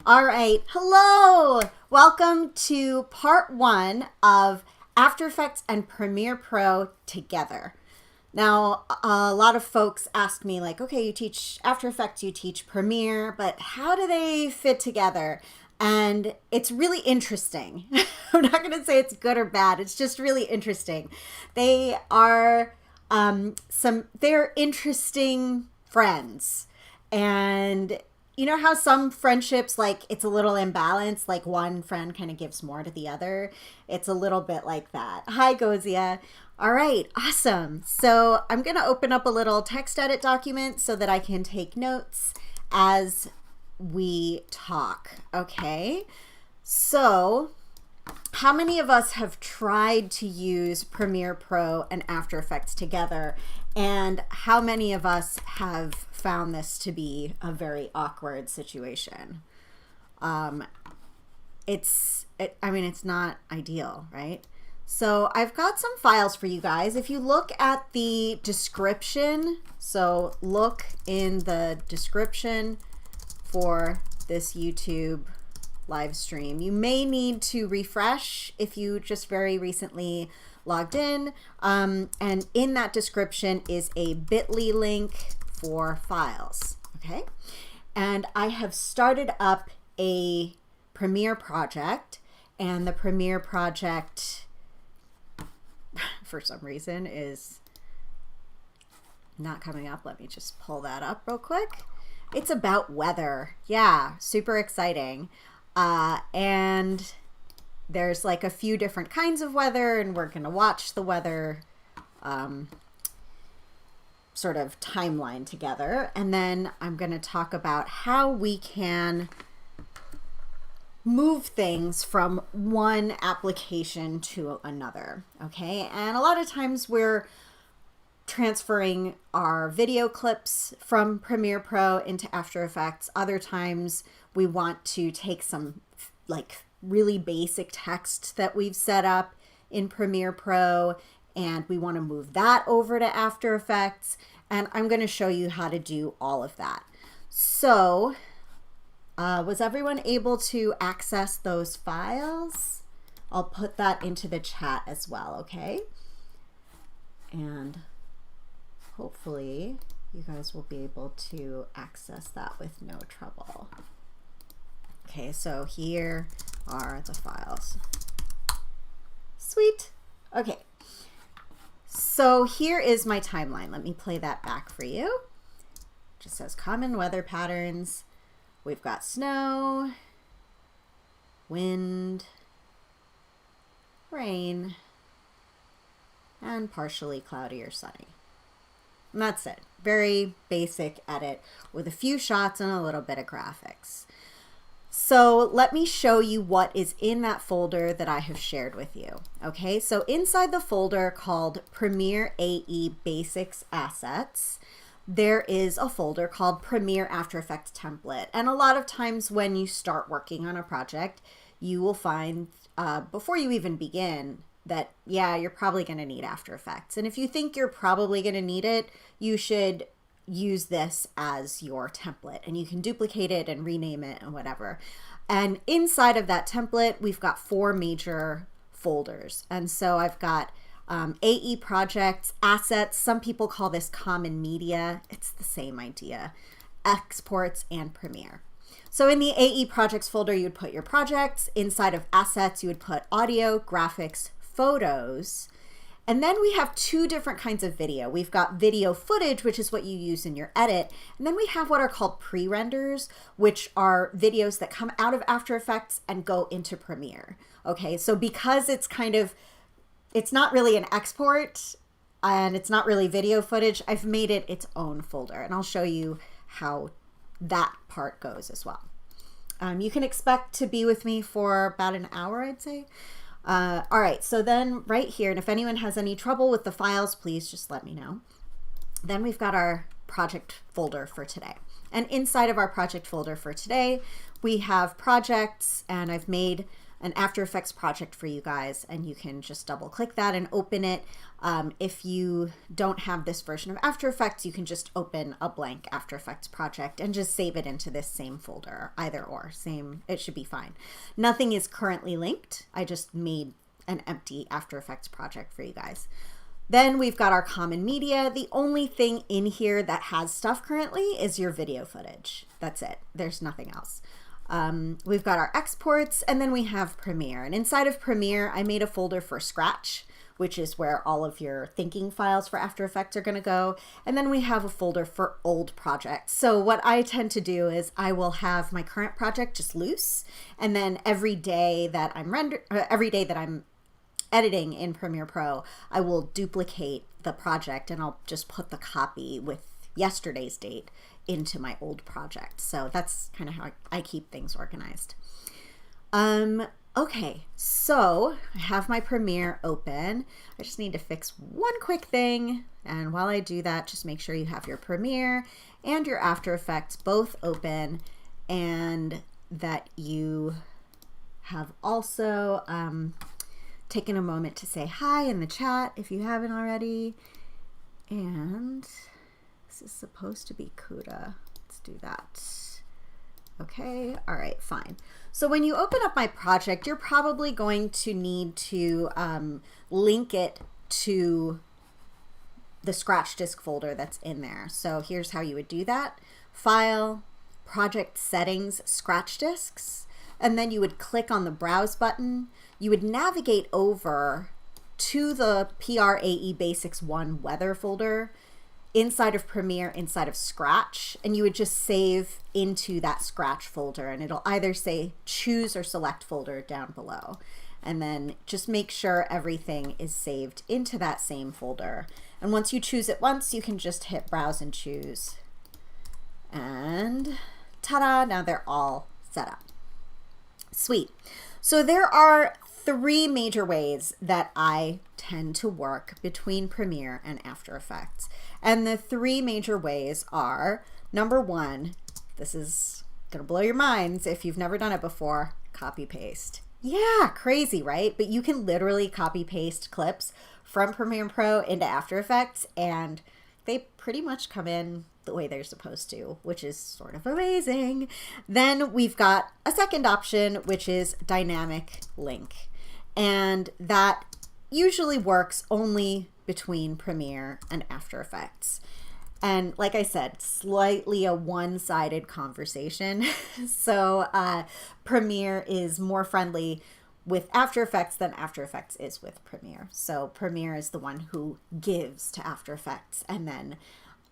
All right, hello! Welcome to part one of After Effects and Premiere Pro together. Now, a lot of folks ask me like, okay, you teach After Effects, you teach Premiere, but how do they fit together? And it's really interesting. I'm not going to say it's good or bad. It's just really interesting. They are they're interesting friends. And you know how some friendships, like it's a little imbalanced, like one friend kind of gives more to the other? It's a little bit like that. Hi, Gozia. All right, awesome. So I'm going to open up a little text edit document so that I can take notes as we talk. Okay. So how many of us have tried to use Premiere Pro and After Effects together? And how many of us have found this to be a very awkward situation? It's not ideal, right? So I've got some files for you guys. If you look at the description, so look in the description for this YouTube live stream. You may need to refresh if you just very recently logged in. And in that description is a bit.ly link for files. Okay. And I have started up a Premiere project, and the Premiere project for some reason is not coming up. Let me just pull that up real quick. It's about weather. Yeah, super exciting. And there's like a few different kinds of weather, and we're going to watch the weather sort of timeline together. And then I'm going to talk about how we can move things from one application to another. Okay. And a lot of times we're transferring our video clips from Premiere Pro into After Effects. Other times we want to take some like really basic text that we've set up in Premiere Pro, and we want to move that over to After Effects. And I'm going to show you how to do all of that. So was everyone able to access those files? I'll put that into the chat as well, okay? And hopefully you guys will be able to access that with no trouble. Okay, so here are the files. Sweet. Okay. So here is my timeline. Let me play that back for you. It just says common weather patterns. We've got snow, wind, rain, and partially cloudy or sunny. And that's it. Very basic edit with a few shots and a little bit of graphics. So let me show you what is in that folder that I have shared with you. Okay, so inside the folder called Premiere AE Basics Assets, there is a folder called Premiere After Effects Template. And a lot of times when you start working on a project, you will find before you even begin that, yeah, you're probably going to need After Effects. And if you think you're probably going to need it, you should use this as your template, and you can duplicate it and rename it and whatever. And inside of that template, we've got 4 major folders. And so I've got AE projects, assets. Some people call this common media. It's the same idea. Exports and Premiere. So in the AE projects folder, you would put your projects. Inside of assets, you would put audio, graphics, photos. And then we have 2 different kinds of video. We've got video footage, which is what you use in your edit. And then we have what are called pre-renders, which are videos that come out of After Effects and go into Premiere. Okay, so because it's it's not really an export and it's not really video footage, I've made it its own folder. And I'll show you how that part goes as well. You can expect to be with me for about an hour, I'd say. All right, so then right here, and if anyone has any trouble with the files, please just let me know. Then we've got our project folder for today. And inside of our project folder for today, we have projects, and I've made an After Effects project for you guys, and you can just double click that and open it. If you don't have this version of After Effects, you can just open a blank After Effects project and just save it into this same folder, either or, same, it should be fine. Nothing is currently linked. I just made an empty After Effects project for you guys. Then we've got our common media. The only thing in here that has stuff currently is your video footage. That's it. There's nothing else. We've got our exports, and then we have Premiere. And inside of Premiere, I made a folder for Scratch, which is where all of your thinking files for After Effects are going to go. And then we have a folder for old projects. So what I tend to do is I will have my current project just loose, and then every day that I'm editing in Premiere Pro, I will duplicate the project and I'll just put the copy with yesterday's date into my old project. So that's kind of how I keep things organized. Okay, so I have my Premiere open. I just need to fix one quick thing. And while I do that, just make sure you have your Premiere and your After Effects both open, and that you have also taken a moment to say hi in the chat if you haven't already. And this is supposed to be CUDA. Let's do that. Okay, all right, fine. So when you open up my project, you're probably going to need to link it to the Scratch disk folder that's in there. So here's how you would do that. File, Project Settings, Scratch Disks, and then you would click on the Browse button. You would navigate over to the PRAE Basics 1 Weather folder inside of Premiere, inside of Scratch, and you would just save into that Scratch folder, and it'll either say choose or select folder down below. And then just make sure everything is saved into that same folder. And once you choose it once, you can just hit browse and choose. And ta-da, now they're all set up. Sweet. So there are 3 major ways that I tend to work between Premiere and After Effects. And the 3 major ways are, number 1, this is gonna blow your minds if you've never done it before, copy paste. Yeah, crazy, right? But you can literally copy paste clips from Premiere Pro into After Effects, and they pretty much come in the way they're supposed to, which is sort of amazing. Then we've got a second option, which is dynamic link. And that usually works only between Premiere and After Effects. And like I said, slightly a one-sided conversation. So Premiere is more friendly with After Effects than After Effects is with Premiere. So Premiere is the one who gives to After Effects, and then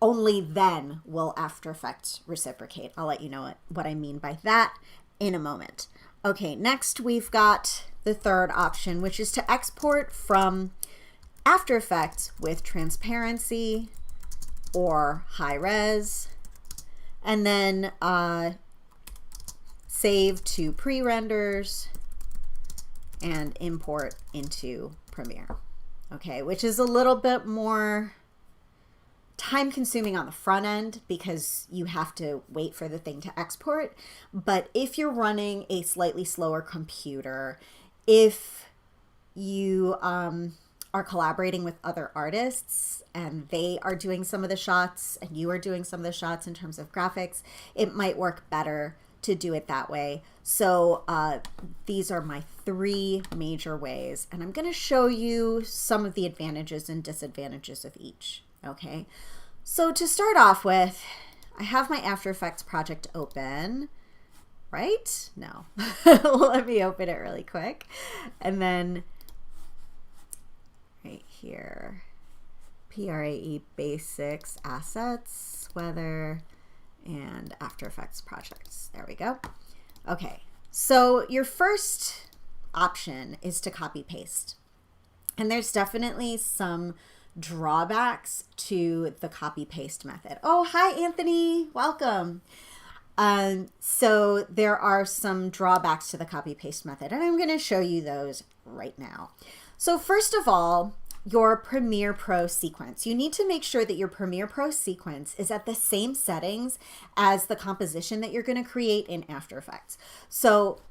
only then will After Effects reciprocate. I'll let you know what I mean by that in a moment. Okay, next we've got the third option, which is to export from After Effects with transparency or high res, and then save to pre-renders and import into Premiere. Okay, which is a little bit more time consuming on the front end because you have to wait for the thing to export. But if you're running a slightly slower computer, if you are collaborating with other artists and they are doing some of the shots and you are doing some of the shots in terms of graphics, it might work better to do it that way. So these are my 3 major ways, and I'm going to show you some of the advantages and disadvantages of each. Okay, so to start off with, I have my After Effects project open, right? No, let me open it really quick. And then right here, PRAE Basics, Assets, Weather, and After Effects projects. There we go. Okay, so your first option is to copy paste. And there's definitely some drawbacks to the copy paste method. Oh, hi, Anthony. Welcome. So there are some drawbacks to the copy paste method, and I'm going to show you those right now. So first of all, your Premiere Pro sequence. You need to make sure that your Premiere Pro sequence is at the same settings as the composition that you're going to create in After Effects. So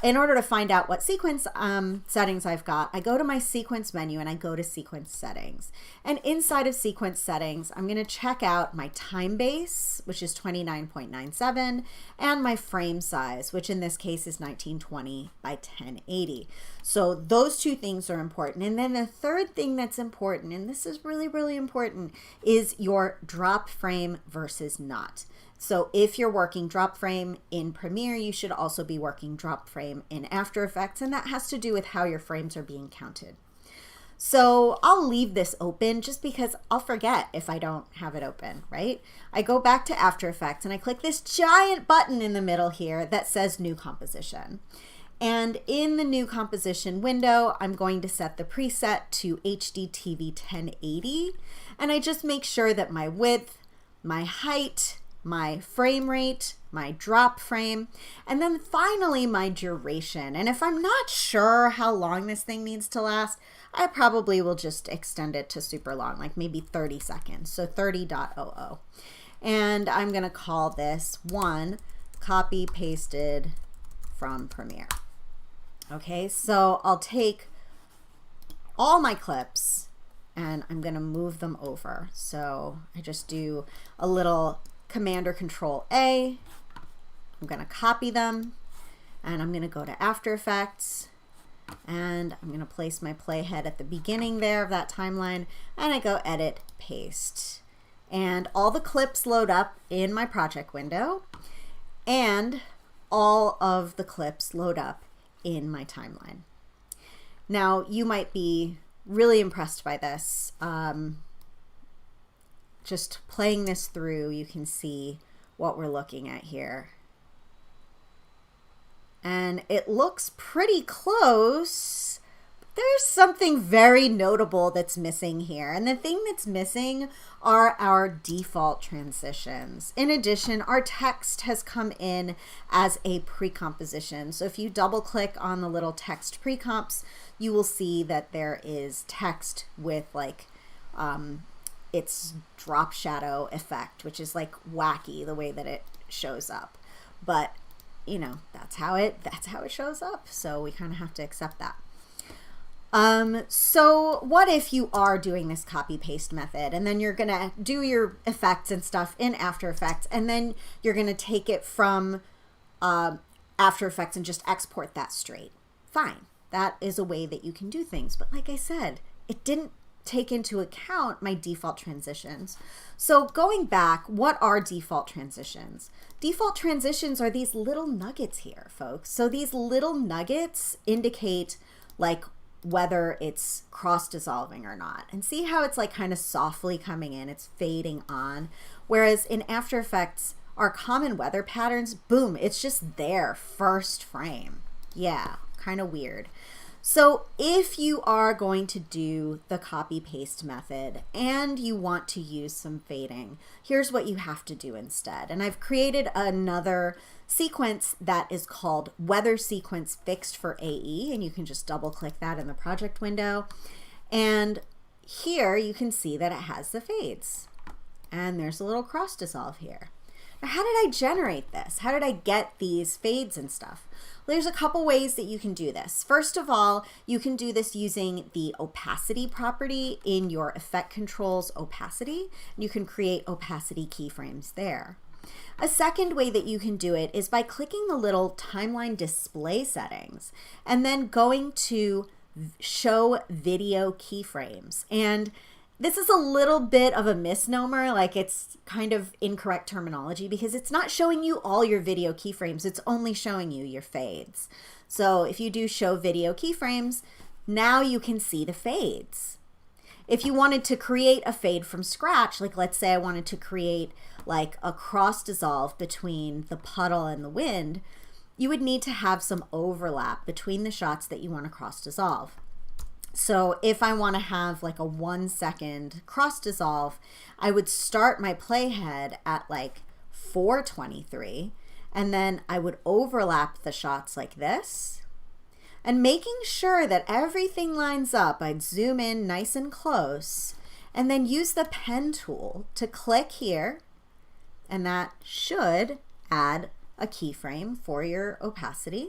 in order to find out what sequence settings I've got, I go to my sequence menu and I go to sequence settings. And inside of sequence settings, I'm going to check out my time base, which is 29.97, and my frame size, which in this case is 1920 by 1080. So those two things are important. And then the third thing that's important, and this is really, really important, is your drop frame versus not. So if you're working drop frame in Premiere, you should also be working drop frame in After Effects, and that has to do with how your frames are being counted. So I'll leave this open just because I'll forget if I don't have it open, right? I go back to After Effects and I click this giant button in the middle here that says New Composition. And in the New Composition window, I'm going to set the preset to HDTV 1080, and I just make sure that my width, my height, my frame rate, my drop frame, and then finally my duration. And if I'm not sure how long this thing needs to last, I probably will just extend it to super long, like maybe 30 seconds, so 30.00. And I'm gonna call this one copy pasted from Premiere. Okay, so I'll take all my clips and I'm gonna move them over. So I just do a little Command or Control A. I'm going to copy them and I'm going to go to After Effects and I'm going to place my playhead at the beginning there of that timeline, and I go Edit, Paste. And all the clips load up in my project window and all of the clips load up in my timeline. Now you might be really impressed by this. Just playing this through, you can see what we're looking at here. And it looks pretty close. There's something very notable that's missing here. And the thing that's missing are our default transitions. In addition, our text has come in as a pre-composition. So if you double click on the little text pre-comps, you will see that there is text with like, its drop shadow effect, which is like wacky the way that it shows up, but you know, that's how it shows up, so we kind of have to accept that. So what if you are doing this copy paste method and then you're gonna do your effects and stuff in After Effects, and then you're gonna take it from After Effects and just export that straight? Fine, that is a way that you can do things, but like I said, it didn't take into account my default transitions. So going back, what are default transitions? Default transitions are these little nuggets here, folks. So these little nuggets indicate like whether it's cross dissolving or not. And see how it's like kind of softly coming in, it's fading on. Whereas in After Effects, our common weather patterns, boom, it's just there, first frame. Yeah, kind of weird. So if you are going to do the copy paste method and you want to use some fading, here's what you have to do instead. And I've created another sequence that is called Weather Sequence Fixed for AE, and you can just double click that in the project window. And here you can see that it has the fades. And there's a little cross dissolve here. Now, how did I generate this? How did I get these fades and stuff? Well, there's a couple ways that you can do this. First of all, you can do this using the opacity property in your Effect Controls opacity. You can create opacity keyframes there. A second way that you can do it is by clicking the little timeline display settings and then going to show video keyframes. And this is a little bit of a misnomer, like it's kind of incorrect terminology because it's not showing you all your video keyframes, it's only showing you your fades. So if you do show video keyframes, now you can see the fades. If you wanted to create a fade from scratch, like let's say I wanted to create like a cross dissolve between the puddle and the wind, you would need to have some overlap between the shots that you want to cross dissolve. So if I want to have like a 1 second cross dissolve, I would start my playhead at like 4:23, and then I would overlap the shots like this. And making sure that everything lines up, I'd zoom in nice and close and then use the pen tool to click here, and that should add a keyframe for your opacity.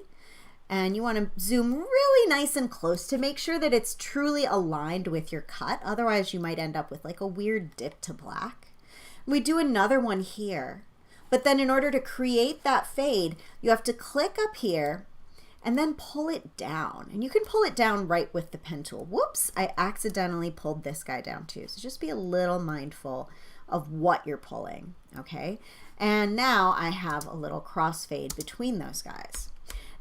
and you want to zoom really nice and close to make sure that it's truly aligned with your cut. Otherwise you might end up with like a weird dip to black. We do another one here, but then in order to create that fade, you have to click up here and then pull it down. And you can pull it down right with the pen tool. Whoops, I accidentally pulled this guy down too. So just be a little mindful of what you're pulling, okay? And now I have a little crossfade between those guys.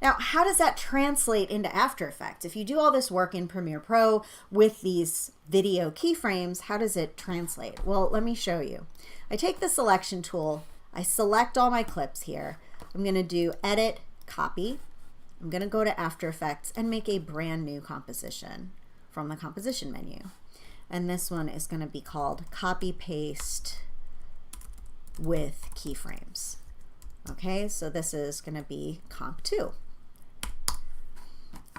Now, how does that translate into After Effects? If you do all this work in Premiere Pro with these video keyframes, how does it translate? Well, let me show you. I take the selection tool, I select all my clips here. I'm gonna do Edit, Copy. I'm gonna go to After Effects and make a brand new composition from the composition menu. And this one is gonna be called Copy Paste with Keyframes. Okay, so this is gonna be Comp 2.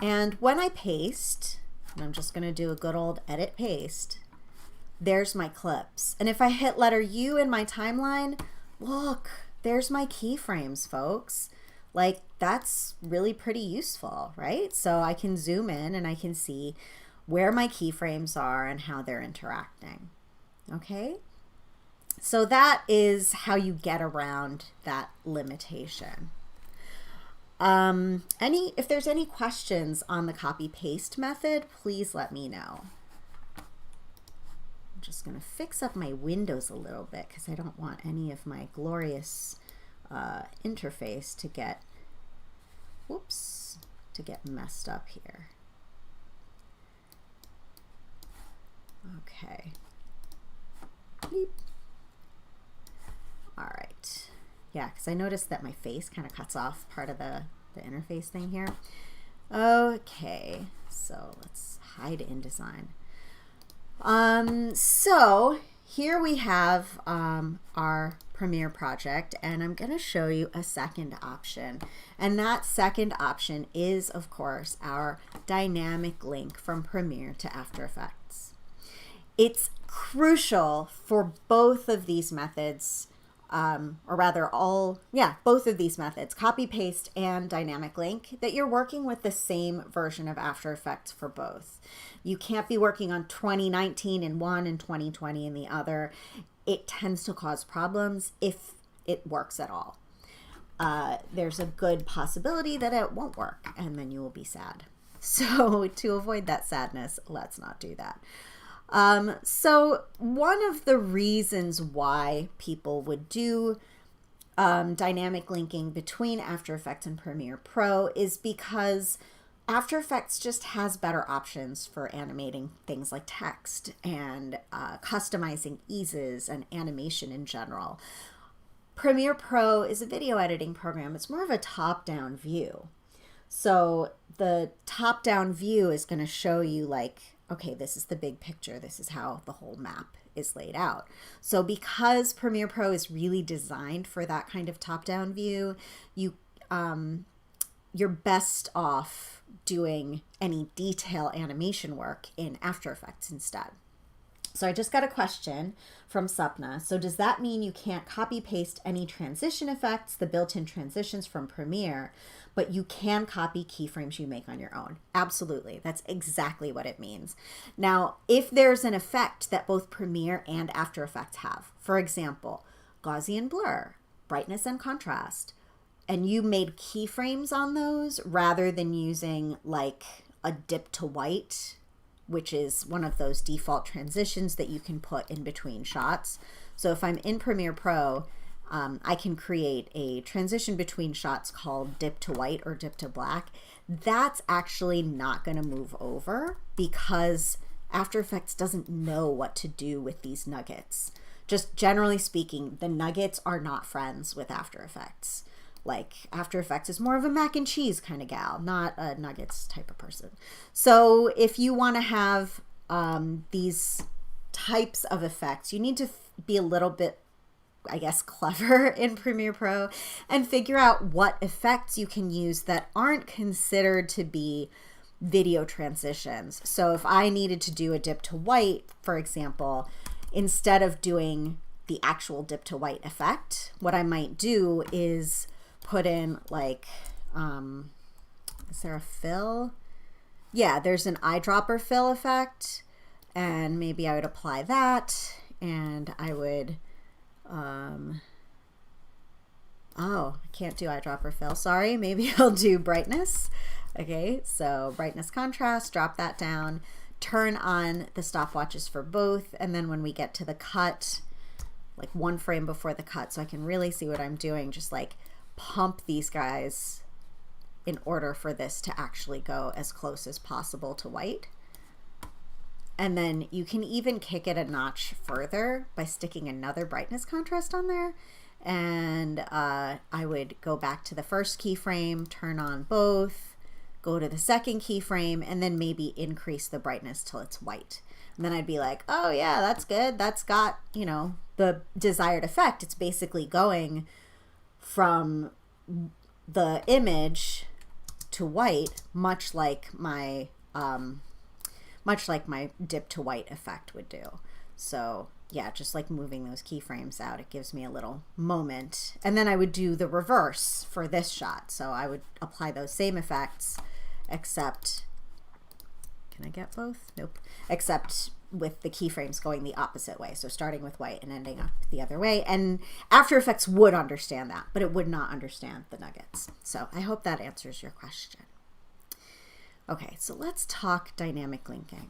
And when I paste, and I'm just gonna do a good old edit paste, there's my clips. And if I hit letter U in my timeline, look, there's my keyframes, folks. Like, that's really pretty useful, right? So I can zoom in and I can see where my keyframes are and how they're interacting, okay? So that is how you get around that limitation. If there's any questions on the copy paste method, please let me know. I'm just gonna fix up my windows a little bit because I don't want any of my glorious interface to get, whoops, to get messed up here. Okay. Bleep. All right. Yeah, because I noticed that my face kind of cuts off part of the interface thing here. Okay, so let's hide InDesign. So here we have our Premiere project, and I'm going to show you a second option. And that second option is, of course, our dynamic link from Premiere to After Effects. It's crucial for both of these methods, or rather both of these methods, copy paste and dynamic link, that you're working with the same version of After Effects for both. You can't be working on 2019 in one and 2020 in the other. It tends to cause problems if it works at all. There's a good possibility that it won't work and then you will be sad. So to avoid that sadness, let's not do that. So one of the reasons why people would do dynamic linking between After Effects and Premiere Pro is because After Effects just has better options for animating things like text and customizing eases and animation in general. Premiere Pro is a video editing program. It's more of a top-down view. So the top-down view is going to show you, like, okay, this is the big picture. This is how the whole map is laid out. So because Premiere Pro is really designed for that kind of top-down view, you're best off doing any detail animation work in After Effects instead. So I just got a question from Sapna. So does that mean you can't copy paste any transition effects, the built-in transitions from Premiere, but you can copy keyframes you make on your own? Absolutely. That's exactly what it means. Now, if there's an effect that both Premiere and After Effects have, for example, Gaussian blur, brightness and contrast, and you made keyframes on those rather than using like a dip to white, which is one of those default transitions that you can put in between shots. So if I'm in Premiere Pro, I can create a transition between shots called dip to white or dip to black. That's actually not going to move over because After Effects doesn't know what to do with these nuggets. Just generally speaking, the nuggets are not friends with After Effects. Like, After Effects is more of a mac and cheese kind of gal, not a nuggets type of person. So if you want to have these types of effects, you need to be a little bit, I guess, clever in Premiere Pro and figure out what effects you can use that aren't considered to be video transitions. So if I needed to do a dip to white, for example, instead of doing the actual dip to white effect, what I might do is put in like, is there a fill? Yeah, there's an eyedropper fill effect, and maybe I would apply that, and I would, oh, I can't do eyedropper fill, sorry. Maybe I'll do brightness. Okay, so brightness contrast, drop that down, turn on the stopwatches for both, and then when we get to the cut, like 1 frame before the cut, so I can really see what I'm doing, just like pump these guys in order for this to actually go as close as possible to white. And then you can even kick it a notch further by sticking another brightness contrast on there. And I would go back to the first keyframe, turn on both, go to the second keyframe, and then maybe increase the brightness till it's white. And then I'd be like, oh yeah, that's good. That's got, you know, the desired effect. It's basically going from the image to white, much like my dip to white effect would do. So yeah, just like moving those keyframes out, it gives me a little moment. And then I would do the reverse for this shot. So I would apply those same effects, except, can I get both? Nope. Except with the keyframes going the opposite way. So starting with white and ending up the other way. And After Effects would understand that, but it would not understand the nuggets. So I hope that answers your question. Okay, so let's talk dynamic linking.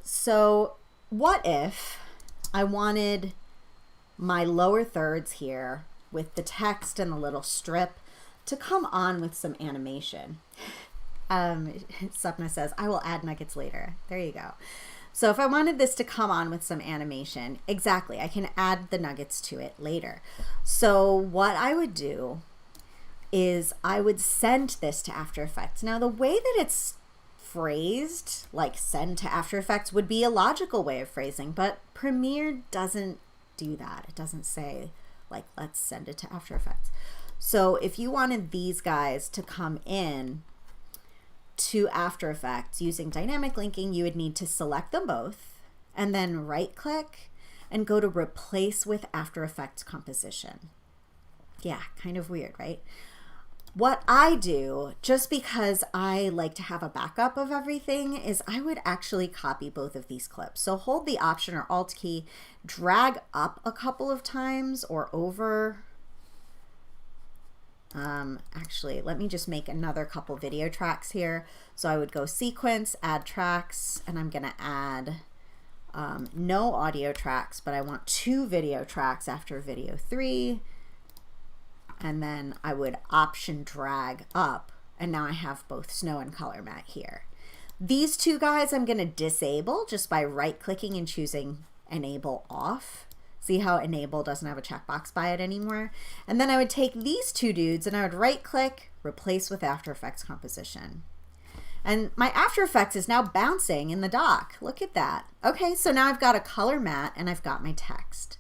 So what if I wanted my lower thirds here with the text and the little strip to come on with some animation? Sapna says, I will add nuggets later. There you go. So if I wanted this to come on with some animation, exactly, I can add the nuggets to it later. So what I would do is I would send this to After Effects. Now the way that it's phrased, like send to After Effects, would be a logical way of phrasing, but Premiere doesn't do that. It doesn't say like, let's send it to After Effects. So if you wanted these guys to come in to After Effects using dynamic linking, you would need to select them both and then right click and go to replace with After Effects composition. Yeah, kind of weird, right? What I do, just because I like to have a backup of everything, is I would actually copy both of these clips. So hold the Option or Alt key, drag up a couple of times or over. Actually, let me just make another couple video tracks here. So I would go Sequence, Add Tracks, and I'm going to add no audio tracks, but I want 2 video tracks after video 3. And then I would Option drag up, and now I have both snow and color matte here. These 2 guys I'm going to disable just by right clicking and choosing enable off. See how enable doesn't have a checkbox by it anymore? And then I would take these 2 dudes and I would right click, replace with After Effects composition. And my After Effects is now bouncing in the dock. Look at that. Okay, so now I've got a color matte and I've got my text.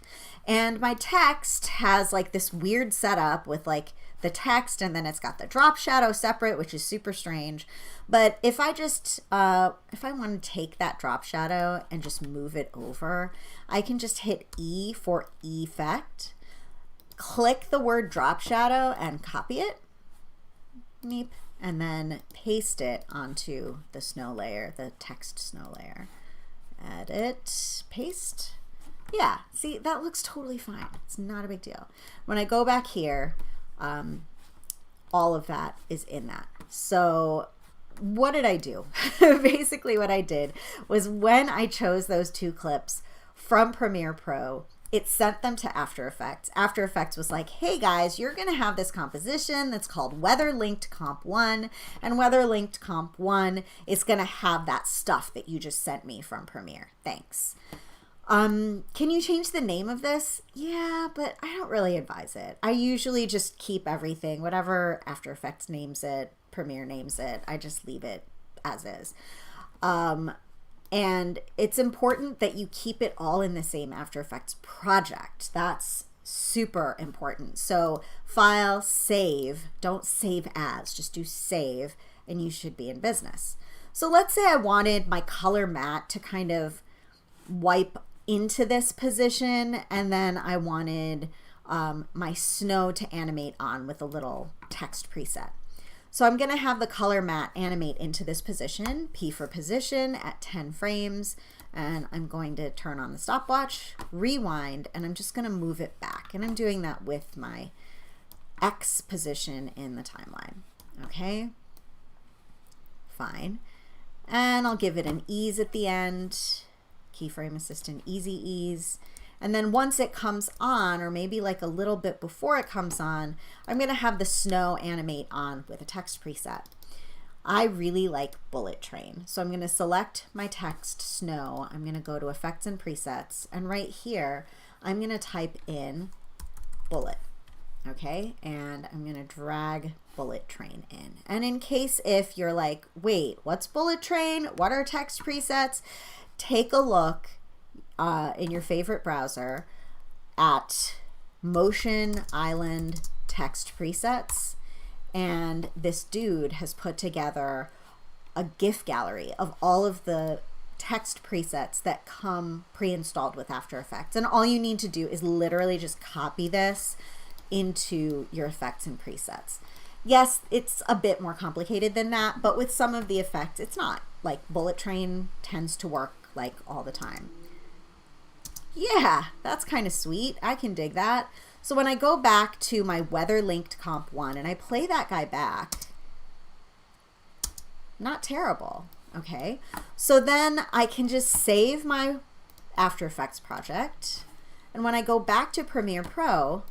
And my text has like this weird setup with like the text and then it's got the drop shadow separate, which is super strange. But if I just, if I want to take that drop shadow and just move it over, I can just hit E for effect, click the word drop shadow and copy it, Meep, and then paste it onto the snow layer, the text snow layer. Edit, paste. Yeah, see, that looks totally fine. It's not a big deal. When I go back here, all of that is in that. So what did I do? Basically what I did was when I chose those 2 clips from Premiere Pro, it sent them to After Effects. After Effects was like, hey guys, you're gonna have this composition that's called Weather Linked Comp 1, and Weather Linked Comp 1 is gonna have that stuff that you just sent me from Premiere. Thanks. Can you change the name of this? Yeah, but I don't really advise it. I usually just keep everything, whatever After Effects names it, Premiere names it, I just leave it as is. And it's important that you keep it all in the same After Effects project. That's super important. So File, Save, don't save as, just do Save, and you should be in business. So let's say I wanted my color matte to kind of wipe into this position, and then I wanted my snow to animate on with a little text preset. So I'm going to have the color matte animate into this position, P for position at 10 frames, and I'm going to turn on the stopwatch, rewind, and I'm just going to move it back. And I'm doing that with my X position in the timeline. Okay, fine. And I'll give it an ease at the end, keyframe assistant easy ease. And then once it comes on, or maybe like a little bit before it comes on, I'm going to have the snow animate on with a text preset. I really like bullet train. So I'm going to select my text snow. I'm going to go to effects and presets. And right here, I'm going to type in bullet. Okay. And I'm going to drag bullet train in. And in case if you're like, wait, what's bullet train? What are text presets? Take a look in your favorite browser at Motion Island text presets, and this dude has put together a GIF gallery of all of the text presets that come pre-installed with After Effects, and all you need to do is literally just copy this into your effects and presets. Yes, it's a bit more complicated than that, but with some of the effects it's not. Like bullet train tends to work like all the time. Yeah, that's kind of sweet. I can dig that. So when I go back to my weather linked comp 1 and I play that guy back, not terrible. Okay, so then I can just save my After Effects project, and when I go back to Premiere Pro,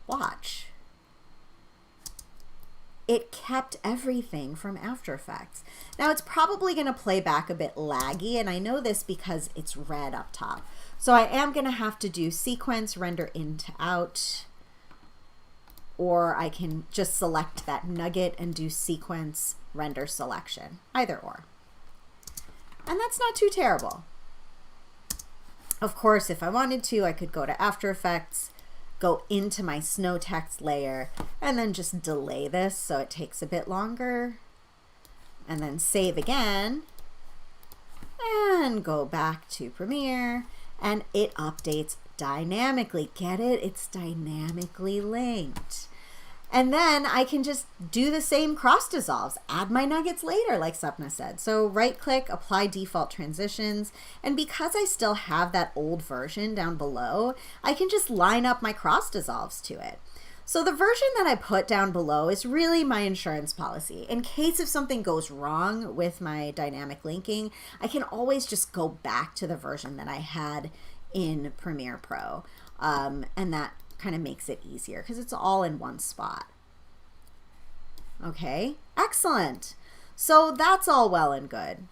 watch, it kept everything from After Effects. Now it's probably going to play back a bit laggy, and I know this because it's red up top. So I am going to have to do sequence, render in to out, or I can just select that nugget and do sequence, render selection, either or. And that's not too terrible. Of course, if I wanted to, I could go to After Effects, go into my snow text layer, and then just delay this so it takes a bit longer, and then save again, and go back to Premiere, and it updates dynamically. Get it? It's dynamically linked. And then I can just do the same cross dissolves, add my nuggets later, like Sapna said. So right click, apply default transitions. And because I still have that old version down below, I can just line up my cross dissolves to it. So the version that I put down below is really my insurance policy. In case if something goes wrong with my dynamic linking, I can always just go back to the version that I had in Premiere Pro. And that kind of makes it easier because it's all in one spot. Okay, excellent. So that's all well and good.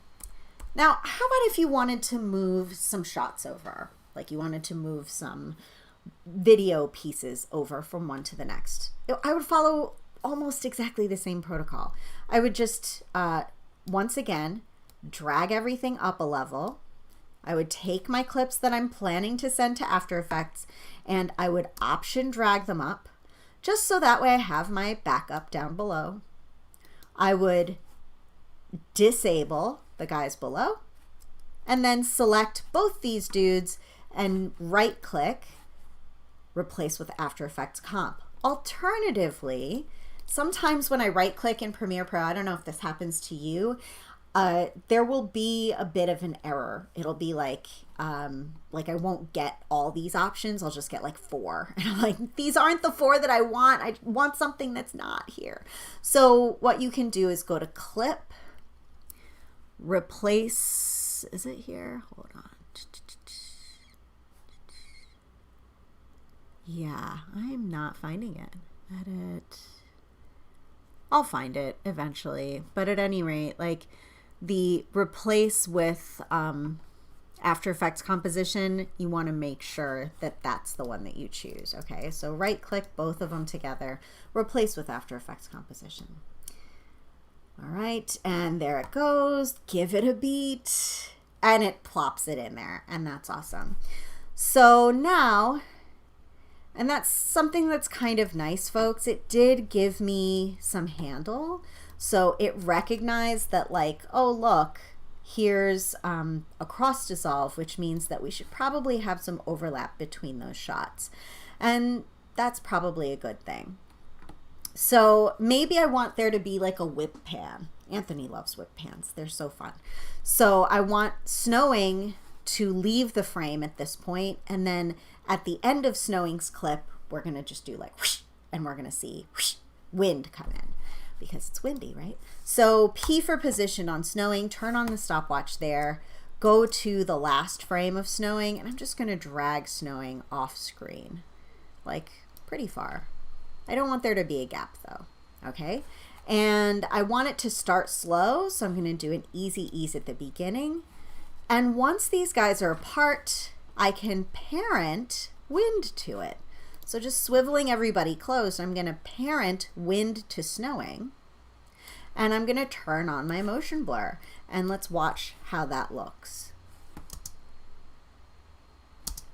Now, how about if you wanted to move some shots over? Like you wanted to move some video pieces over from one to the next. I would follow almost exactly the same protocol. I would just, once again, drag everything up a level. I would take my clips that I'm planning to send to After Effects and I would option drag them up just so that way I have my backup down below. I would disable the guys below and then select both these dudes and right click, replace with After Effects comp. Alternatively, sometimes when I right click in Premiere Pro, I don't know if this happens to you, there will be a bit of an error. It'll be like I won't get all these options. I'll just get like 4. And I'm like, these aren't the 4 that I want. I want something that's not here. So what you can do is go to clip, replace, is it here? Hold on. Yeah, I'm not finding it. Edit. I'll find it eventually. But at any rate, like the replace with After Effects composition, you want to make sure that that's the one that you choose. Okay, so right click both of them together, replace with After Effects composition. All right, and there it goes. Give it a beat, and it plops it in there, and that's awesome. So now, and that's something that's kind of nice, folks. It did give me some handle. So it recognized that like, oh, look, here's a cross dissolve, which means that we should probably have some overlap between those shots. And that's probably a good thing. So maybe I want there to be like a whip pan. Anthony loves whip pans. They're so fun. So I want snowing to leave the frame at this point, and then at the end of snowing's clip, we're going to just do like whoosh, and we're going to see whoosh, wind come in because it's windy, right? So P for position on snowing, turn on the stopwatch there, go to the last frame of snowing, and I'm just going to drag snowing off screen, like pretty far. I don't want there to be a gap though, okay? And I want it to start slow, so I'm going to do an easy ease at the beginning. And once these guys are apart, I can parent wind to it. So just swiveling everybody close, I'm going to parent wind to snowing. And I'm going to turn on my motion blur. And let's watch how that looks.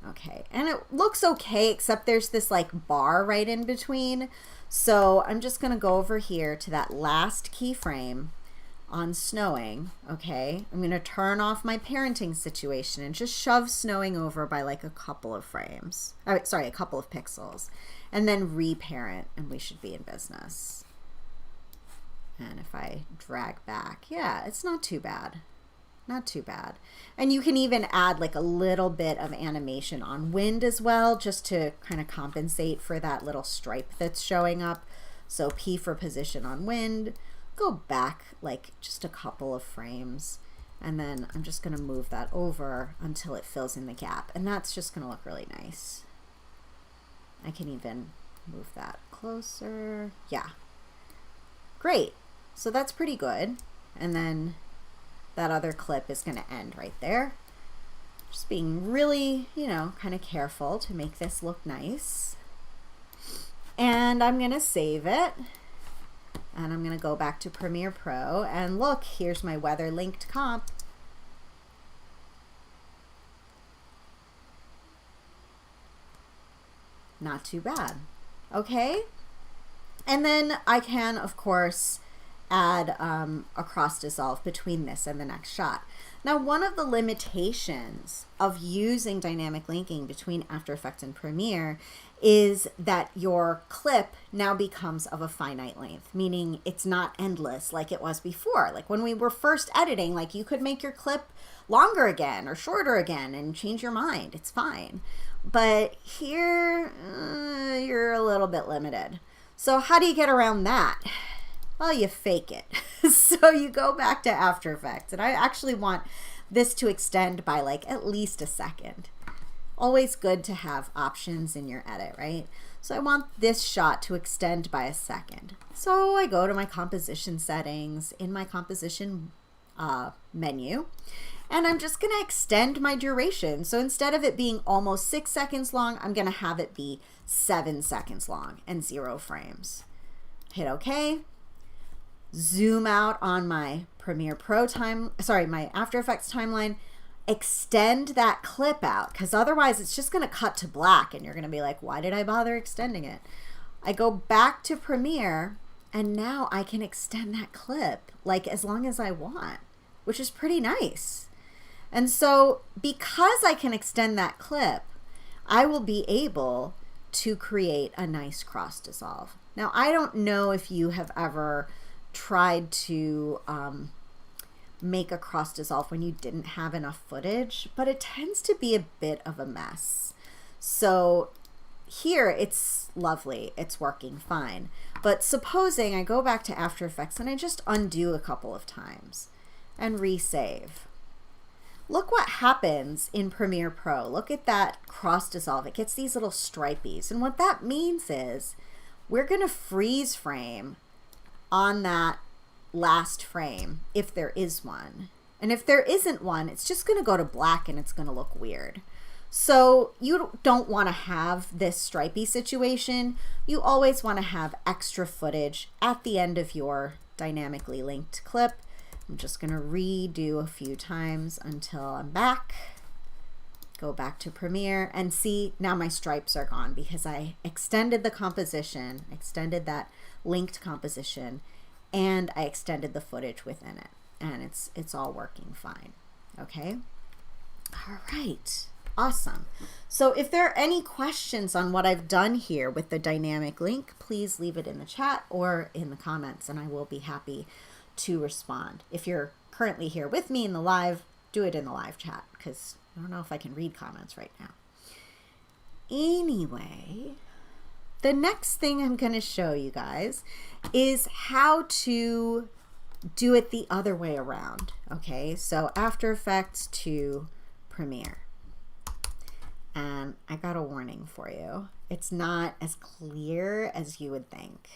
Okay, and it looks okay, except there's this like bar right in between. So I'm just going to go over here to that last keyframe on snowing, okay? I'm going to turn off my parenting situation and just shove snowing over by like a couple of frames. Sorry, a couple of pixels. And then reparent, and we should be in business. And if I drag back, yeah, it's not too bad. Not too bad. And you can even add like a little bit of animation on wind as well, just to kind of compensate for that little stripe that's showing up. So P for position on wind. Go back like just a couple of frames, and then I'm just going to move that over until it fills in the gap, and that's just going to look really nice. I can even move that closer. Yeah, great. So that's pretty good. And then that other clip is going to end right there. Just being really, you know, kind of careful to make this look nice. And I'm going to save it. And I'm going to go back to Premiere Pro, and look, here's my weather linked comp. Not too bad. Okay. And then I can, of course, add a cross dissolve between this and the next shot. Now, one of the limitations of using dynamic linking between After Effects and Premiere is that your clip now becomes of a finite length, meaning it's not endless like it was before. Like when we were first editing, like you could make your clip longer again or shorter again and change your mind. It's fine. But here, you're a little bit limited. So how do you get around that? Well, you fake it. So you go back to After Effects, and I actually want this to extend by like at least a second. Always good to have options in your edit, right? So I want this shot to extend by a second. So I go to my composition settings in my composition menu, and I'm just going to extend my duration. So instead of it being almost 6 seconds long, I'm going to have it be 7 seconds long and 0 frames. Hit OK. Zoom out on my Premiere Pro my After Effects timeline, extend that clip out, because otherwise it's just going to cut to black and you're going to be like, why did I bother extending it? I go back to Premiere, and now I can extend that clip like as long as I want, which is pretty nice. And so because I can extend that clip, I will be able to create a nice cross dissolve. Now, I don't know if you have ever tried to make a cross dissolve when you didn't have enough footage, but it tends to be a bit of a mess. So here it's lovely, it's working fine. But supposing I go back to After Effects and I just undo a couple of times and resave. Look what happens in Premiere Pro. Look at that cross dissolve. It gets these little stripies. And what that means is we're going to freeze frame on that last frame if there is one. And if there isn't one, it's just going to go to black and it's going to look weird. So you don't want to have this stripy situation. You always want to have extra footage at the end of your dynamically linked clip. I'm just going to redo a few times until I'm back. Go back to Premiere and see now my stripes are gone because I extended the composition, extended that linked composition, and I extended the footage within it, and it's all working fine. Okay. All right. Awesome. So if there are any questions on what I've done here with the dynamic link, please leave it in the chat or in the comments, and I will be happy to respond. If you're currently here with me in the live, do it in the live chat, because I don't know if I can read comments right now. Anyway, the next thing I'm going to show you guys is how to do it the other way around. Okay, so After Effects to Premiere. And I got a warning for you. It's not as clear as you would think.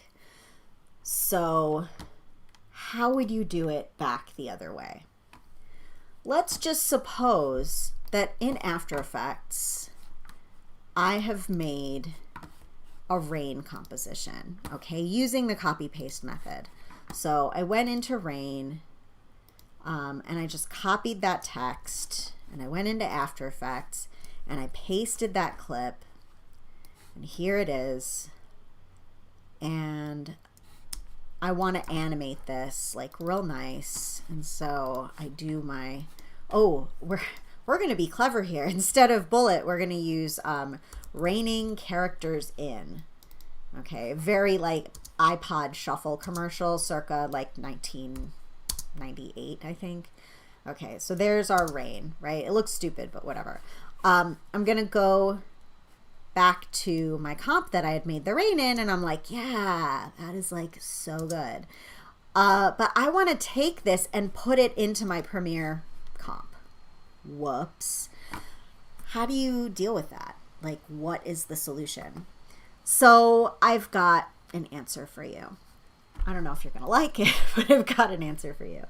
So how would you do it back the other way? Let's just suppose that in After Effects, I have made a rain composition, okay, using the copy paste method. So I went into rain and I just copied that text, and I went into After Effects and I pasted that clip, and here it is. And I want to animate this like real nice. And so I do my, oh, we're going to be clever here. Instead of bullet, we're going to use raining characters in. Okay, very like iPod shuffle commercial circa like 1998, I think. Okay, so there's our rain, right? It looks stupid, but whatever. I'm going to go back to my comp that I had made the rain in, and I'm like, yeah, that is like so good. But I want to take this and put it into my Premiere comp. Whoops. How do you deal with that? Like, what is the solution? So I've got an answer for you. I don't know if you're going to like it, but I've got an answer for you.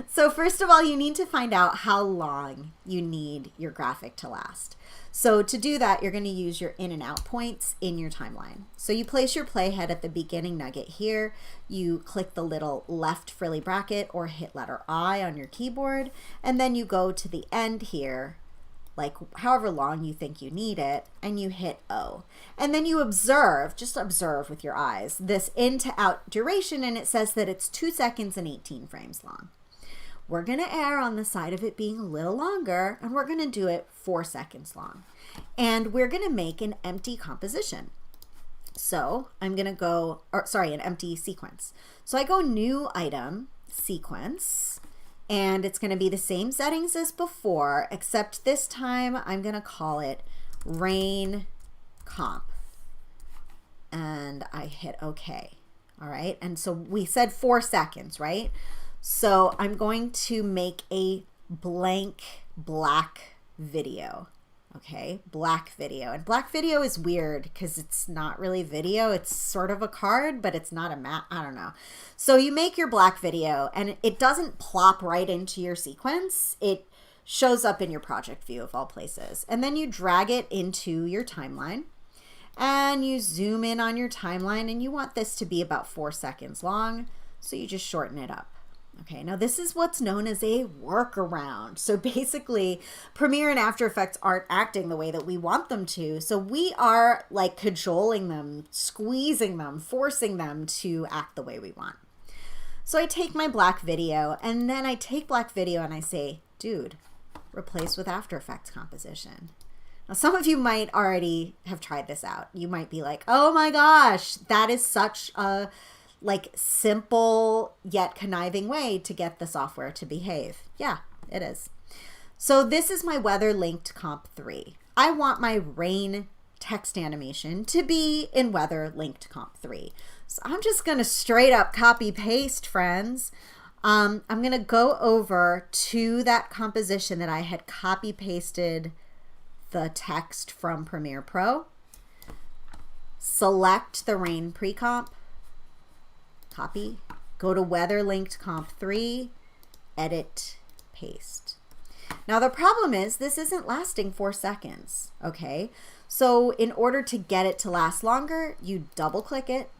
So first of all, you need to find out how long you need your graphic to last. So to do that, you're going to use your in and out points in your timeline. So you place your playhead at the beginning nugget here. You click the little left frilly bracket or hit letter I on your keyboard, and then you go to the end here, like however long you think you need it, and you hit O. And then you observe, just observe with your eyes, this in to out duration, and it says that it's 2 seconds and 18 frames long. We're going to err on the side of it being a little longer, and we're going to do it 4 seconds long. And we're going to make an empty composition. So I'm going to go, or sorry, an empty sequence. So I go New Item, Sequence, and it's going to be the same settings as before, except this time I'm going to call it Rain Comp. And I hit OK. All right. And so we said 4 seconds, right? So I'm going to make a blank black video. Okay, black video. And black video is weird because it's not really video. It's sort of a card, but it's not a map. I don't know. So you make your black video, and it doesn't plop right into your sequence. It shows up in your project view of all places. And then you drag it into your timeline, and you zoom in on your timeline, and you want this to be about 4 seconds long. So you just shorten it up. Okay, now this is what's known as a workaround. So basically, Premiere and After Effects aren't acting the way that we want them to. So we are like cajoling them, squeezing them, forcing them to act the way we want. So I take my black video, and then I take black video and I say, dude, replace with After Effects composition. Now, some of you might already have tried this out. You might be like, oh my gosh, that is such a like simple yet conniving way to get the software to behave. Yeah, it is. So this is my weather linked comp 3. I want my rain text animation to be in weather linked comp 3. So I'm just going to straight up copy paste, friends. I'm going to go over to that composition that I had copy pasted the text from Premiere Pro. Select the rain pre-comp. Copy, go to weather linked comp 3, edit, paste. Now the problem is this isn't lasting 4 seconds, okay? So in order to get it to last longer, you double click it,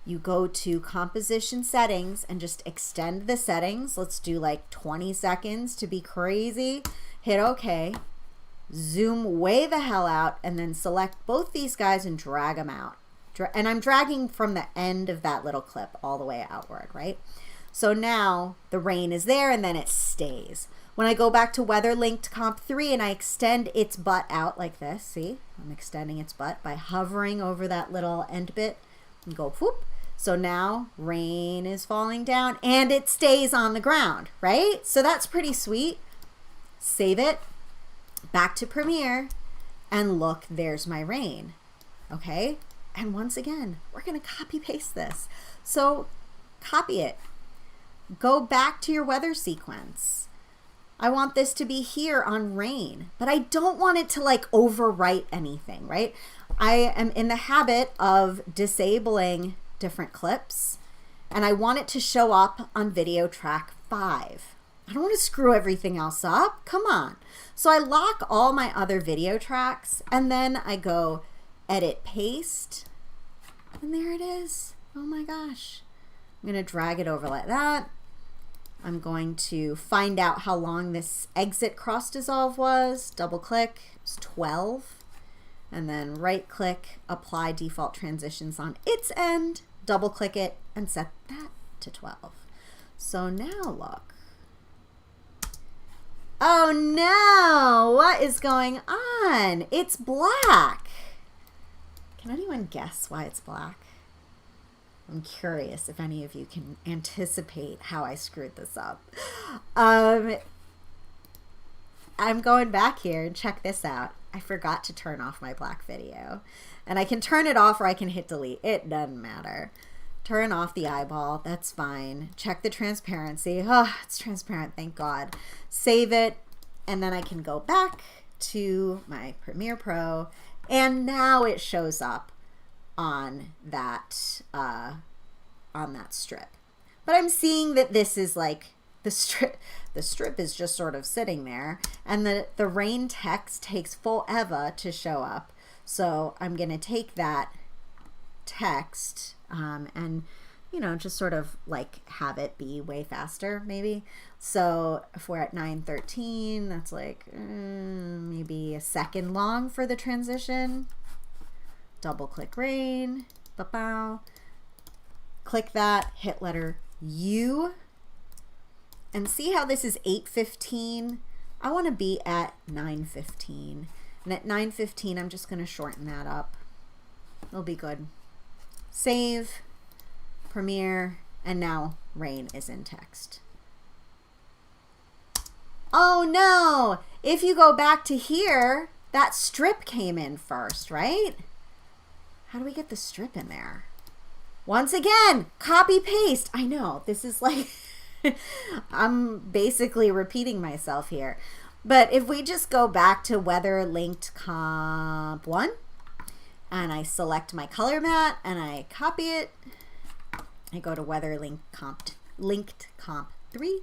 you go to composition settings and just extend the settings. Let's do like 20 seconds to be crazy. Hit OK, zoom way the hell out, and then select both these guys and drag them out. And I'm dragging from the end of that little clip all the way outward, right? So now the rain is there and then it stays. When I go back to weather linked comp 3 and I extend its butt out like this, see, I'm extending its butt by hovering over that little end bit and go whoop. So now rain is falling down and it stays on the ground, right? So that's pretty sweet. Save it, back to Premiere, and look, there's my rain, okay? And once again, we're gonna copy paste this. So copy it, go back to your weather sequence. I want this to be here on rain, but I don't want it to like overwrite anything, right? I am in the habit of disabling different clips and I want it to show up on video track 5. I don't want to screw everything else up. Come on. So I lock all my other video tracks and then I go edit paste and there it is. Oh my gosh. I'm going to drag it over like that. I'm going to find out how long this exit cross dissolve was. Double click, it's 12. And then right click, apply default transitions on its end, double click it and set that to 12. So now look. Oh no, what is going on? It's black. Can anyone guess why it's black? I'm curious if any of you can anticipate how I screwed this up. I'm going back here and check this out. I forgot to turn off my black video. And I can turn it off or I can hit delete. It doesn't matter. Turn off the eyeball. That's fine. Check the transparency. Oh, it's transparent. Thank God. Save it. And then I can go back to my Premiere Pro. And now it shows up on that strip. But I'm seeing that this is like the strip is just sort of sitting there and the rain text takes forever to show up. So I'm going to take that text and you know, just sort of like have it be way faster maybe. So if we're at 9:13, that's like maybe a second long for the transition. Double click rain, ba-bow. Click that, hit letter U, and see how this is 8:15. I want to be at 9:15, and at 9:15 I'm just going to shorten that up. It'll be good. Save, Premiere, and now rain is in text. Oh no! If you go back to here, that strip came in first, right? How do we get the strip in there? Once again, copy paste. I know, this is like, I'm basically repeating myself here. But if we just go back to weather linked comp 1, and I select my color mat and I copy it, I go to weather linked comp 3,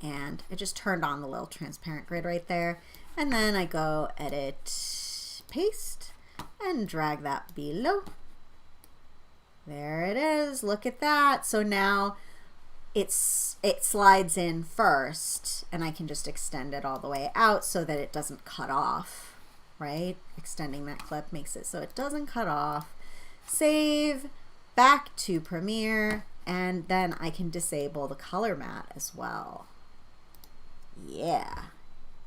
and I just turned on the little transparent grid right there. And then I go edit, paste, and drag that below. There it is. Look at that. So now it slides in first and I can just extend it all the way out so that it doesn't cut off, right? Extending that clip makes it so it doesn't cut off. Save, back to Premiere, and then I can disable the color mat as well. Yeah.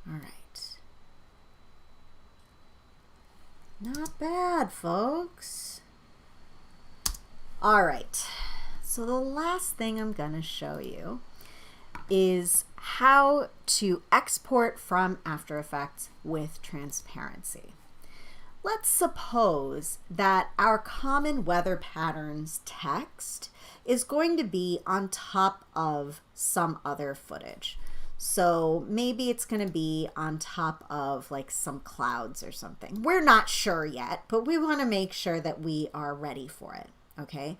All right. Not bad, folks. All right, so the last thing I'm gonna show you is how to export from After Effects with transparency. Let's suppose that our common weather patterns text is going to be on top of some other footage. So maybe it's going to be on top of like some clouds or something. We're not sure yet, but we want to make sure that we are ready for it. Okay,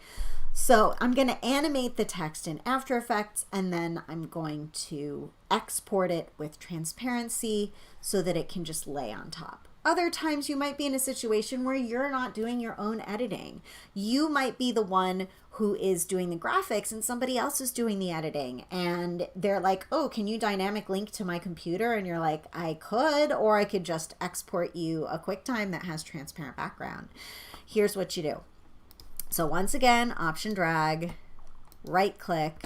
so I'm going to animate the text in After Effects and then I'm going to export it with transparency so that it can just lay on top. Other times you might be in a situation where you're not doing your own editing. You might be the one who is doing the graphics and somebody else is doing the editing and they're like, oh, can you dynamic link to my computer? And you're like, I could, or I could just export you a QuickTime that has transparent background. Here's what you do. So once again, option drag, right click,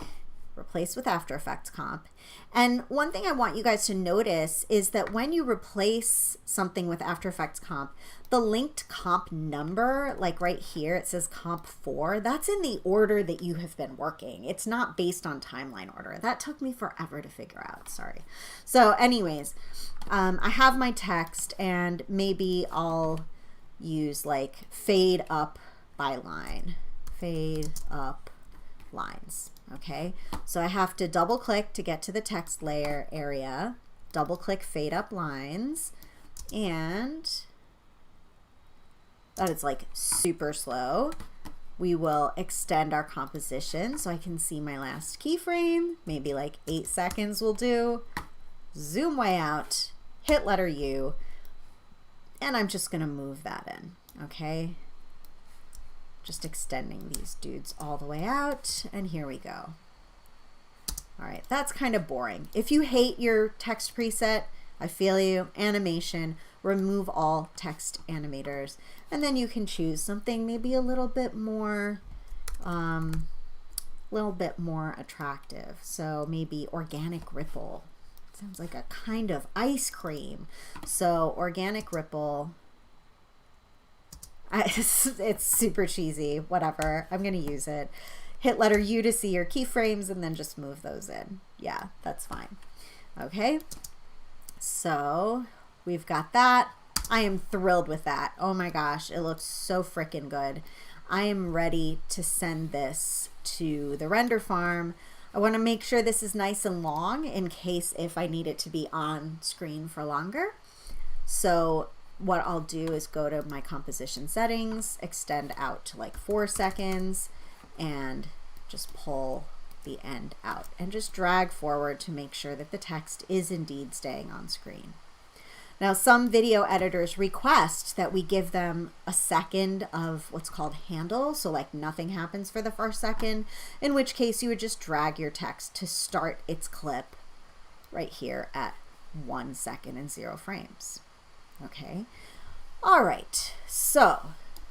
replace with After Effects comp. And one thing I want you guys to notice is that when you replace something with After Effects comp, the linked comp number, like right here, it says comp 4, that's in the order that you have been working. It's not based on timeline order. That took me forever to figure out, sorry. So anyways, I have my text, and maybe I'll use like fade up by line, fade up lines. Okay, so I have to double click to get to the text layer area, double click fade up lines, and that is like super slow. We will extend our composition so I can see my last keyframe, maybe like 8 seconds will do. Zoom way out, hit letter U, and I'm just gonna move that in, okay? Just extending these dudes all the way out, and here we go. All right, that's kind of boring. If you hate your text preset, I feel you. Animation, remove all text animators, and then you can choose something maybe a little bit more attractive. So maybe organic ripple. Sounds like a kind of ice cream. So organic ripple. It's super cheesy, whatever. I'm going to use it. Hit letter U to see your keyframes and then just move those in. Yeah, that's fine. Okay, so we've got that. I am thrilled with that. Oh my gosh, it looks so freaking good. I am ready to send this to the render farm. I want to make sure this is nice and long in case if I need it to be on screen for longer. So what I'll do is go to my composition settings, extend out to like 4 seconds, and just pull the end out and just drag forward to make sure that the text is indeed staying on screen. Now, some video editors request that we give them a second of what's called handle, so like nothing happens for the first second, in which case you would just drag your text to start its clip right here at 1 second and 0 frames. Okay, all right, so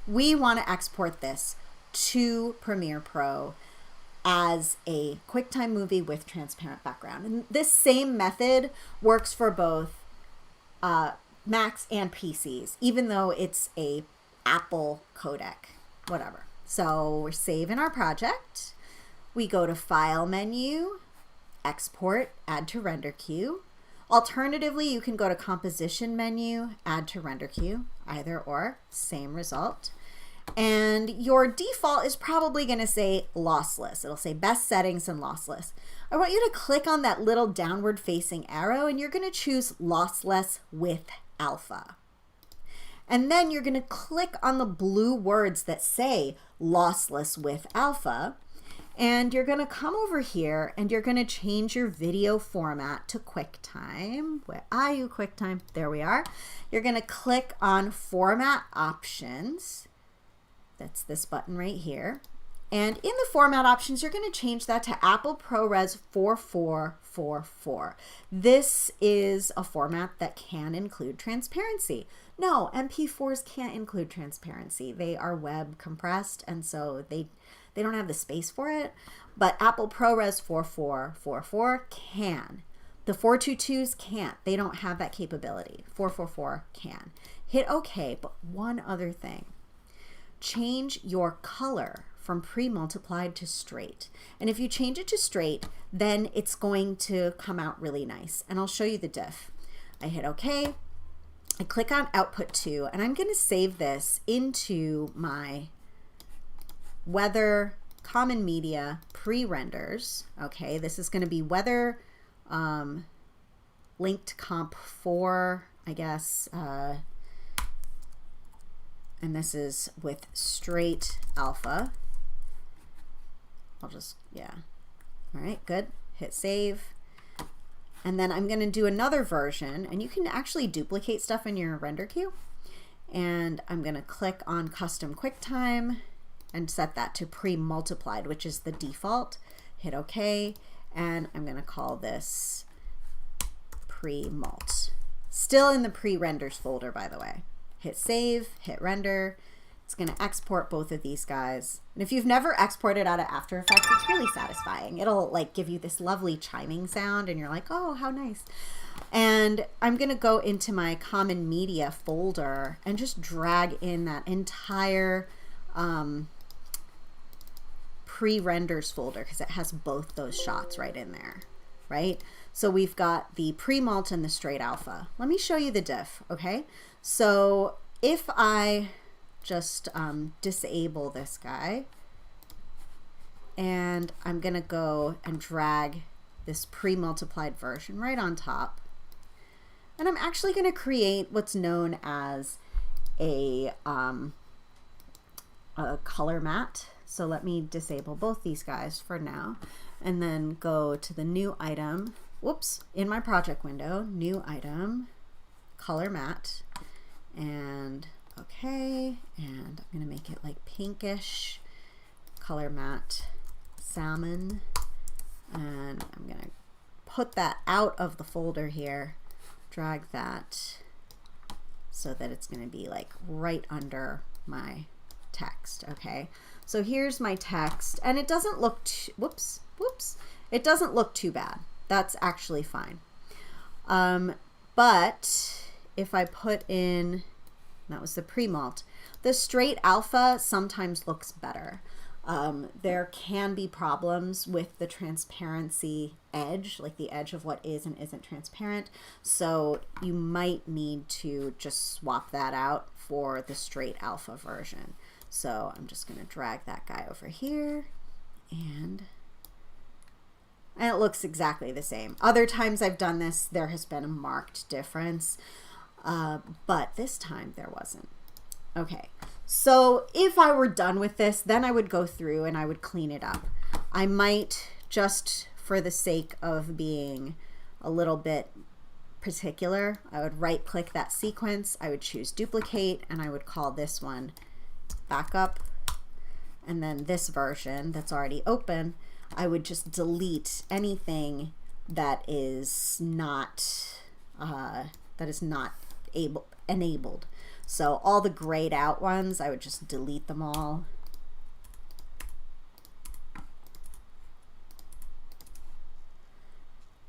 we want to export this to Premiere Pro as a QuickTime movie with transparent background. And this same method works for both Macs and PCs, even though it's a Apple codec, whatever. So we're saving our project. We go to File menu, Export, Add to Render Queue. Alternatively, you can go to Composition menu, Add to Render Queue, either or, same result. And your default is probably going to say lossless. It'll say best settings and lossless. I want you to click on that little downward facing arrow and you're going to choose lossless with alpha. And then you're going to click on the blue words that say lossless with alpha. And you're going to come over here and you're going to change your video format to QuickTime. Where are you, QuickTime? There we are. You're going to click on Format Options. That's this button right here. And in the format options, you're going to change that to Apple ProRes 4444. This is a format that can include transparency. No, MP4s can't include transparency. They are web compressed, and so they don't have the space for it. But Apple ProRes 4444 can. The 422s can't. They don't have that capability. 444 can. Hit OK, but one other thing. Change your color from pre-multiplied to straight. And if you change it to straight, then it's going to come out really nice. And I'll show you the diff. I hit OK. I click on Output To, and I'm going to save this into my Weather Common Media pre-renders. Okay, this is going to be Weather linked comp 4, I guess. And this is with straight alpha. I'll just, yeah. All right, good. Hit save. And then I'm going to do another version, and you can actually duplicate stuff in your render queue. And I'm going to click on Custom QuickTime and set that to pre-multiplied, which is the default. Hit OK, and I'm going to call this pre-mult. Still in the pre-renders folder, by the way. Hit save, hit render, It's going to export both of these guys. And if you've never exported out of After Effects, it's really satisfying. It'll like give you this lovely chiming sound and you're like, oh, how nice. And I'm going to go into my common media folder and just drag in that entire pre-renders folder because it has both those shots right in there, right? So we've got the pre-mult and the straight alpha. Let me show you the diff, okay? So if I just disable this guy, and I'm gonna go and drag this pre-multiplied version right on top, and I'm actually gonna create what's known as a color matte. So let me disable both these guys for now, and then go to the new item, whoops, in my project window, new item, color matte, and okay, and I'm gonna make it like pinkish, color matte salmon, and I'm gonna put that out of the folder here, drag that so that it's gonna be like right under my text, okay? So here's my text, and it doesn't look whoops, it doesn't look too bad. That's actually fine. But if I put in, that was the pre-mult, the straight alpha sometimes looks better. There can be problems with the transparency edge, like the edge of what is and isn't transparent. So you might need to just swap that out for the straight alpha version. So I'm just going to drag that guy over here, and it looks exactly the same. Other times I've done this, there has been a marked difference, but this time there wasn't. Okay, so if I were done with this, then I would go through and I would clean it up. I might, just for the sake of being a little bit particular, I would right click that sequence, I would choose duplicate, and I would call this one backup, and then this version that's already open, I would just delete anything that is not enabled. So all the grayed out ones, I would just delete them all.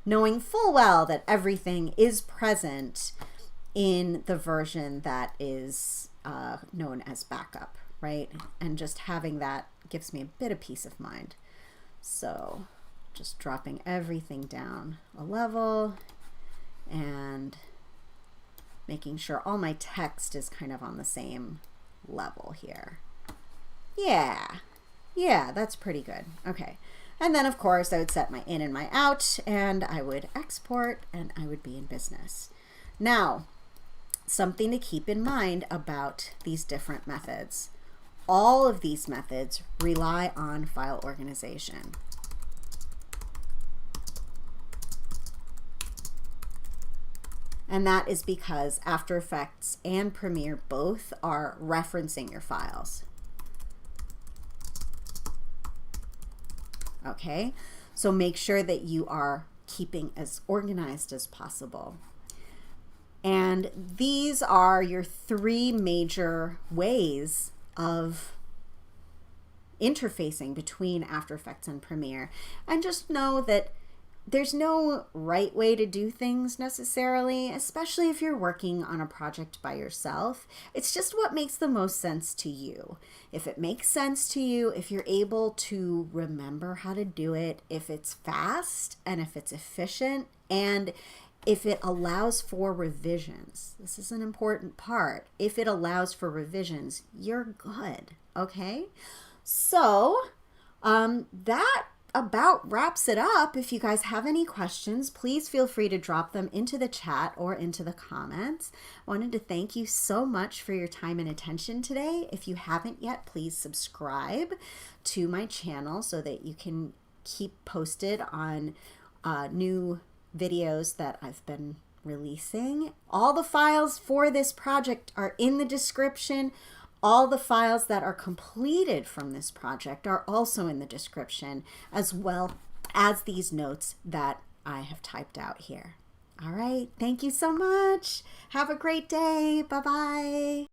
Knowing full well that everything is present in the version that is known as backup, right? And just having that gives me a bit of peace of mind. So just dropping everything down a level and making sure all my text is kind of on the same level here. Yeah, that's pretty good. Okay. And then of course I would set my in and my out, and I would export, and I would be in business. Now, something to keep in mind about these different methods. All of these methods rely on file organization. And that is because After Effects and Premiere both are referencing your files. Okay, so make sure that you are keeping as organized as possible. And these are your three major ways of interfacing between After Effects and Premiere. And just know that there's no right way to do things necessarily, especially if you're working on a project by yourself. It's just what makes the most sense to you. If it makes sense to you, if you're able to remember how to do it, if it's fast and if it's efficient, and if it allows for revisions. This is an important part. If it allows for revisions, you're good, okay? So that about wraps it up. If you guys have any questions, please feel free to drop them into the chat or into the comments. I wanted to thank you so much for your time and attention today. If you haven't yet, please subscribe to my channel so that you can keep posted on new videos that I've been releasing. All the files for this project are in the description. All the files that are completed from this project are also in the description, as well as these notes that I have typed out here. All right, thank you so much. Have a great day. Bye-bye.